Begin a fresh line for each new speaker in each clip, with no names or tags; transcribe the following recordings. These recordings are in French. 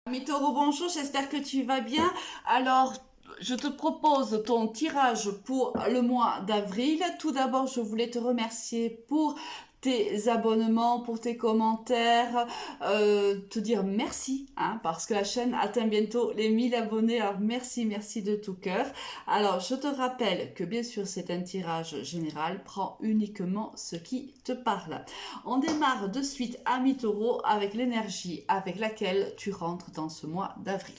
Ami Taureau, bonjour, j'espère que tu vas bien. Alors, je te propose ton tirage pour le mois d'avril. Tout d'abord, je voulais te remercier pour tes abonnements, pour tes commentaires, te dire merci, hein, parce que la chaîne atteint bientôt les 1000 abonnés. Alors, merci de tout cœur. Alors, je te rappelle que bien sûr, c'est un tirage général, prends uniquement ce qui te parle. On démarre de suite à mi-taureau avec l'énergie avec laquelle tu rentres dans ce mois d'avril.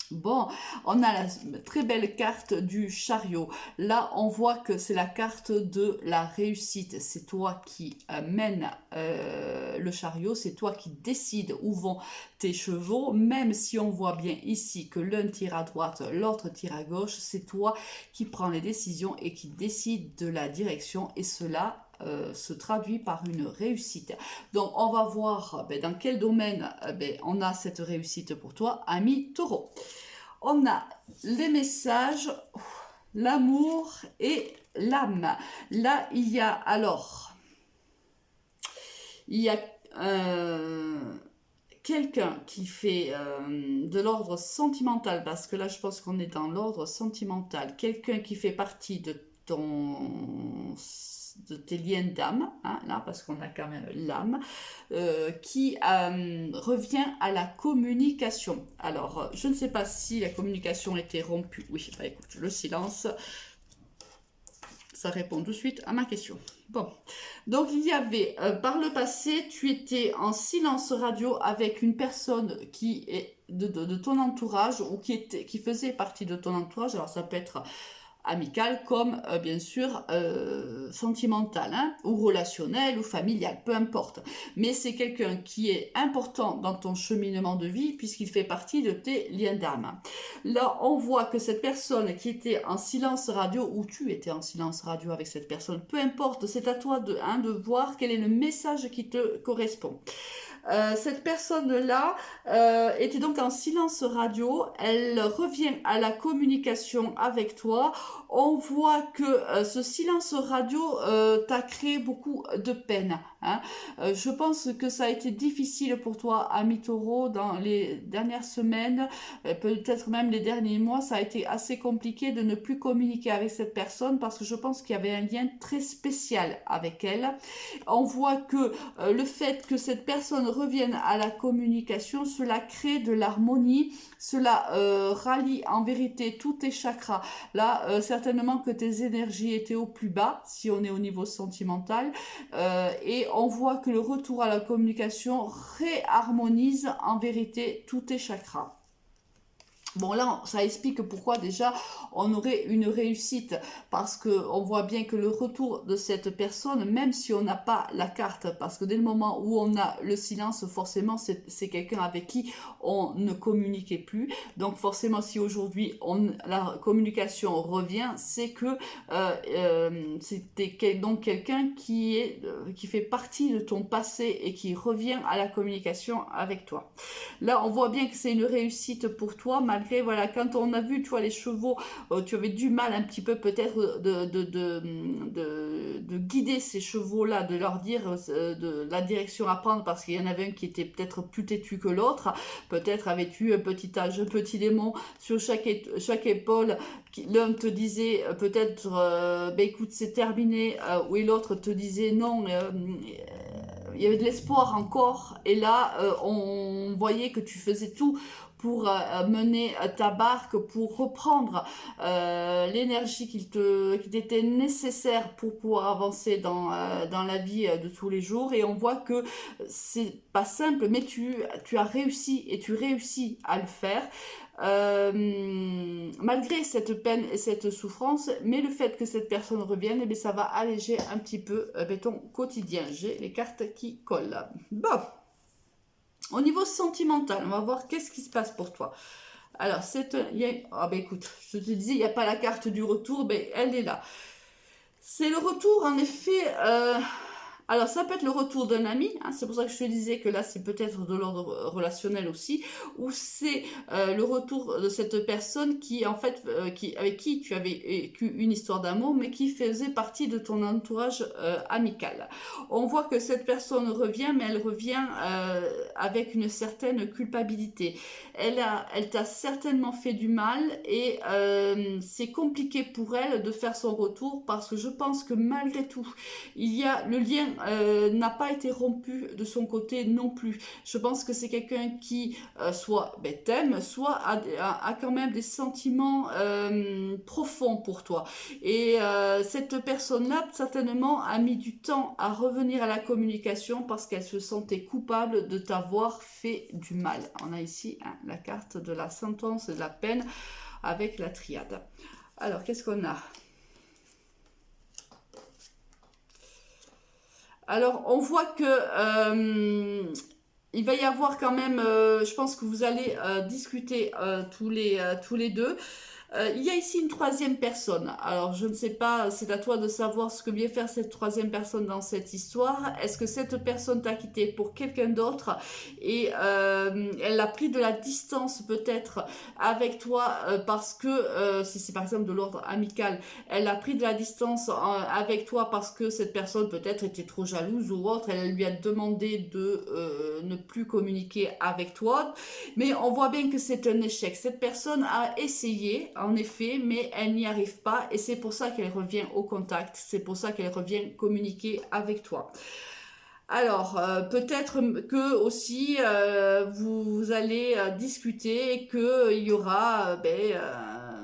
Bon, on a la très belle carte du chariot. Là, on voit que c'est la carte de la réussite. C'est toi qui mène le chariot, c'est toi qui décides où vont tes chevaux. Même si on voit bien ici que l'un tire à droite, l'autre tire à gauche, c'est toi qui prends les décisions et qui décide de la direction. Et cela se traduit par une réussite. Donc, on va voir dans quel domaine on a cette réussite pour toi, ami taureau. On a les messages, l'amour et l'âme. Là, il y a alors, il y a quelqu'un qui fait de l'ordre sentimental, parce que là, je pense qu'on est dans l'ordre sentimental. Quelqu'un qui fait partie de tes liens d'âme, hein, là, parce qu'on a quand même l'âme, qui revient à la communication. Alors, je ne sais pas si la communication était rompue. Oui, bah écoute, le silence, ça répond tout de suite à ma question. Bon, donc il y avait, par le passé, tu étais en silence radio avec une personne qui est de ton entourage ou qui faisait partie de ton entourage. Alors ça peut être amical comme bien sûr sentimental, hein, ou relationnel ou familial, peu importe. Mais c'est quelqu'un qui est important dans ton cheminement de vie puisqu'il fait partie de tes liens d'âme. Là, on voit que cette personne qui était en silence radio ou tu étais en silence radio avec cette personne, peu importe, c'est à toi de voir quel est le message qui te correspond. Cette personne-là était donc en silence radio. Elle revient à la communication avec toi. On voit que ce silence radio t'a créé beaucoup de peine, hein. Je pense que ça a été difficile pour toi, ami taureau, dans les dernières semaines, peut-être même les derniers mois. Ça a été assez compliqué de ne plus communiquer avec cette personne parce que je pense qu'il y avait un lien très spécial avec elle. On voit que le fait que cette personne revienne à la communication, cela crée de l'harmonie, cela rallie en vérité tous tes chakras. Là, certainement que tes énergies étaient au plus bas, si on est au niveau sentimental, et on voit que le retour à la communication réharmonise en vérité tous tes chakras. Bon là, ça explique pourquoi déjà on aurait une réussite, parce qu'on voit bien que le retour de cette personne, même si on n'a pas la carte, parce que dès le moment où on a le silence, forcément c'est quelqu'un avec qui on ne communiquait plus. Donc forcément si aujourd'hui la communication revient, c'est que c'était donc quelqu'un qui fait partie de ton passé et qui revient à la communication avec toi. Là on voit bien que c'est une réussite pour toi, malgré voilà, quand on a vu, tu vois, les chevaux, tu avais du mal un petit peu peut-être de guider ces chevaux-là, de leur dire de la direction à prendre, parce qu'il y en avait un qui était peut-être plus têtu que l'autre, peut-être avais-tu un petit âge, un petit démon sur chaque épaule, l'un te disait peut-être, ben écoute, c'est terminé, ou l'autre te disait non, il y avait de l'espoir encore, et là, on voyait que tu faisais tout pour mener ta barque, pour reprendre l'énergie qui t'était nécessaire pour pouvoir avancer dans la vie de tous les jours. Et on voit que c'est pas simple, mais tu as réussi et tu réussis à le faire. Malgré cette peine et cette souffrance, mais le fait que cette personne revienne, eh bien, ça va alléger un petit peu ton quotidien. J'ai les cartes qui collent. Bon. Au niveau sentimental, on va voir qu'est-ce qui se passe pour toi. Alors, écoute, je te disais, il n'y a pas la carte du retour, elle est là. C'est le retour, en effet, Alors, ça peut être le retour d'un ami, hein, c'est pour ça que je te disais que là, c'est peut-être de l'ordre relationnel aussi, ou c'est le retour de cette personne qui, en fait, avec qui tu avais vécu une histoire d'amour, mais qui faisait partie de ton entourage amical. On voit que cette personne revient, mais elle revient avec une certaine culpabilité. Elle t'a certainement fait du mal et c'est compliqué pour elle de faire son retour parce que je pense que malgré tout, le lien n'a pas été rompu de son côté non plus. Je pense que c'est quelqu'un qui soit t'aime, soit a quand même des sentiments profonds pour toi. Et cette personne-là, certainement, a mis du temps à revenir à la communication parce qu'elle se sentait coupable de t'avoir fait du mal. On a ici la carte de la sentence et de la peine avec la triade. Alors, qu'est-ce qu'on a ? Alors, on voit que il va y avoir quand même, je pense que vous allez discuter tous les deux. Il y a ici une troisième personne. Alors, je ne sais pas, c'est à toi de savoir ce que vient faire cette troisième personne dans cette histoire. Est-ce que cette personne t'a quitté pour quelqu'un d'autre et elle a pris de la distance peut-être avec toi parce que, si c'est par exemple de l'ordre amical, elle a pris de la distance avec toi parce que cette personne peut-être était trop jalouse ou autre. Elle lui a demandé de ne plus communiquer avec toi. Mais on voit bien que c'est un échec. Cette personne a essayé, en effet, mais elle n'y arrive pas et c'est pour ça qu'elle revient au contact, c'est pour ça qu'elle revient communiquer avec toi. Alors, peut-être que aussi vous allez discuter et qu'il y aura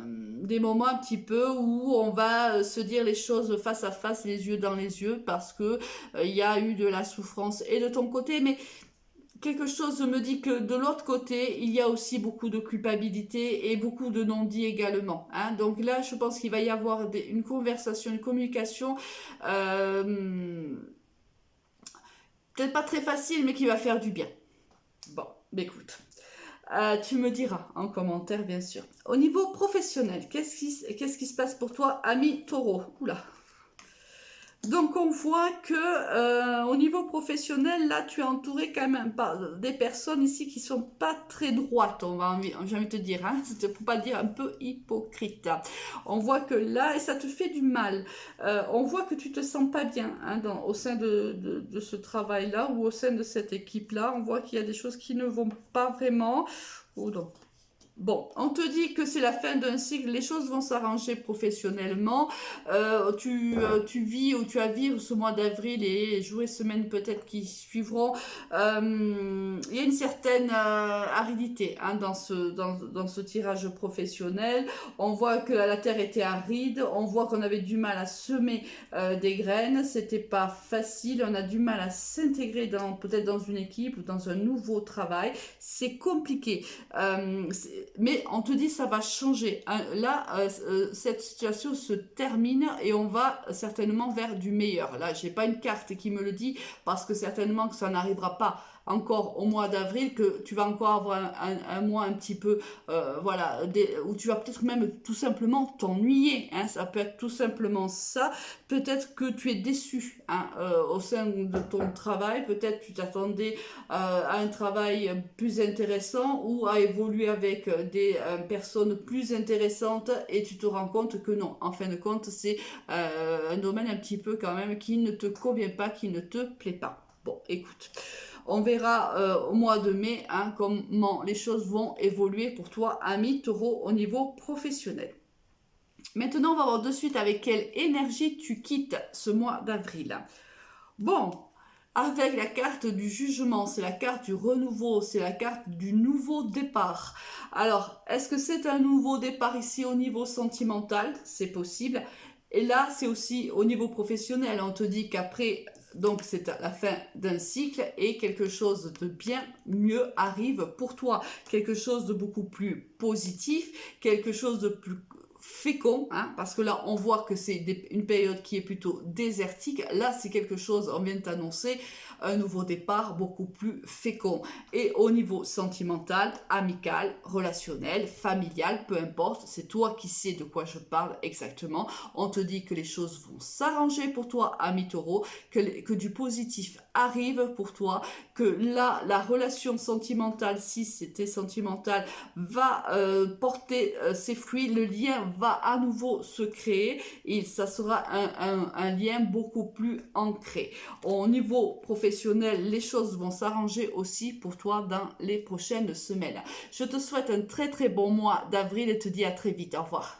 des moments un petit peu où on va se dire les choses face à face, les yeux dans les yeux, parce que il y a eu de la souffrance et de ton côté, mais quelque chose me dit que de l'autre côté, il y a aussi beaucoup de culpabilité et beaucoup de non-dits également. Hein. Donc là, je pense qu'il va y avoir une conversation, une communication, peut-être pas très facile, mais qui va faire du bien. Bon, écoute. Tu me diras en commentaire, bien sûr. Au niveau professionnel, qu'est-ce qui se passe pour toi, ami taureau ? Oula. Donc on voit que au niveau professionnel, là tu es entouré quand même par des personnes ici qui sont pas très droites, j'ai envie de te dire, hein, faut pas dire un peu hypocrite. On voit que là, et ça te fait du mal, on voit que tu te sens pas bien hein, au sein de ce travail-là ou au sein de cette équipe-là, on voit qu'il y a des choses qui ne vont pas vraiment. Oh non. Bon, on te dit que c'est la fin d'un cycle, les choses vont s'arranger professionnellement, tu vis ou tu as vécu ce mois d'avril et les jours et semaines peut-être qui suivront. Il y a une certaine aridité hein, dans ce tirage professionnel. On voit que la terre était aride, on voit qu'on avait du mal à semer des graines, c'était pas facile, on a du mal à s'intégrer peut-être dans une équipe ou dans un nouveau travail, c'est compliqué. Mais on te dit ça va changer. Là, cette situation se termine et on va certainement vers du meilleur. Là, j'ai pas une carte qui me le dit parce que certainement que ça n'arrivera pas encore au mois d'avril, que tu vas encore avoir un mois un petit peu, où tu vas peut-être même tout simplement t'ennuyer. Hein, ça peut être tout simplement ça. Peut-être que tu es déçu hein, au sein de ton travail. Peut-être tu t'attendais à un travail plus intéressant ou à évoluer avec des personnes plus intéressantes et tu te rends compte que non. En fin de compte, c'est un domaine un petit peu quand même qui ne te convient pas, qui ne te plaît pas. Bon, écoute. On verra au mois de mai hein, comment les choses vont évoluer pour toi, ami taureau, au niveau professionnel. Maintenant, on va voir de suite avec quelle énergie tu quittes ce mois d'avril. Bon, avec la carte du jugement, c'est la carte du renouveau, c'est la carte du nouveau départ. Alors, est-ce que c'est un nouveau départ ici au niveau sentimental ? C'est possible. Et là, c'est aussi au niveau professionnel. On te dit qu'après... Donc, c'est la fin d'un cycle et quelque chose de bien mieux arrive pour toi. Quelque chose de beaucoup plus positif, quelque chose de plus fécond, hein, parce que là, on voit que c'est une période qui est plutôt désertique. Là, c'est quelque chose, on vient de t'annoncer, un nouveau départ beaucoup plus fécond. Et au niveau sentimental, amical, relationnel, familial, peu importe, c'est toi qui sais de quoi je parle exactement. On te dit que les choses vont s'arranger pour toi, ami Taureau, que du positif arrive pour toi, que là, la relation sentimentale, si c'était sentimental, va porter ses fruits, le lien va à nouveau se créer et ça sera un lien beaucoup plus ancré. Au niveau professionnel, les choses vont s'arranger aussi pour toi dans les prochaines semaines. Je te souhaite un très très bon mois d'avril et te dis à très vite. Au revoir.